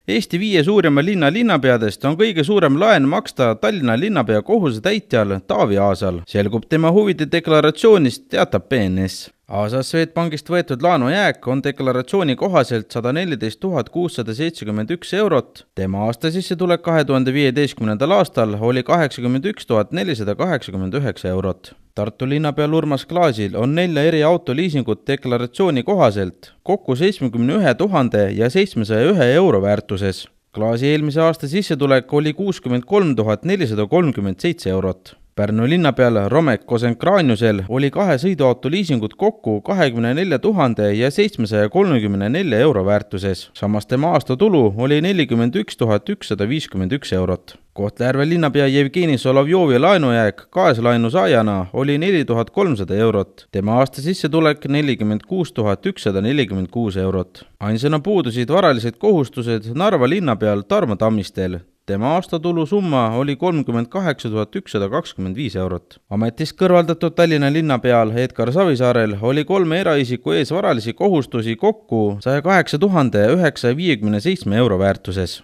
Eesti 5 suurima linna linnapeadest on kõige suurem laen maksta Tallinna linnapea kohusetäitjal Taavi Aasal. Selgub tema huvide deklaratsioonist, teatab BNS. Aasa Swedbankist võetud laenujääk on deklaratsiooni kohaselt 114 671 eurot. Tema aastasissetulek 2015. aastal oli 81 489 eurot. Tartu linnapeal Urmas Klaasil on 4 eri autoliisingut deklaratsiooni kohaselt kokku 71 701 euro väärtuses. Klaasi eelmise aasta sissetulek oli 63 437 eurot. Pärnu linnapeal Romek Kosenkraaniusel oli 2 sõiduautoliisingut kokku 24 734 euro väärtuses. Samas tema aastatulu oli 41 151 eurot. Kohtla-Järve linnapea Jevgeni Solovjovi laenujääk kaaslaenu saajana oli 4300 eurot. Tema aasta sissetulek 46 146 eurot. Ainsana puudusid varalised kohustused Narva linnapeal Tarmo Tammistel. Tema aastatulu summa oli 38 125 eurot. Ametist kõrvaldatud Tallinna linnapeal Edgar Savisaarel oli 3 eraisiku ees varalisi kohustusi kokku 108 957 euro väärtuses.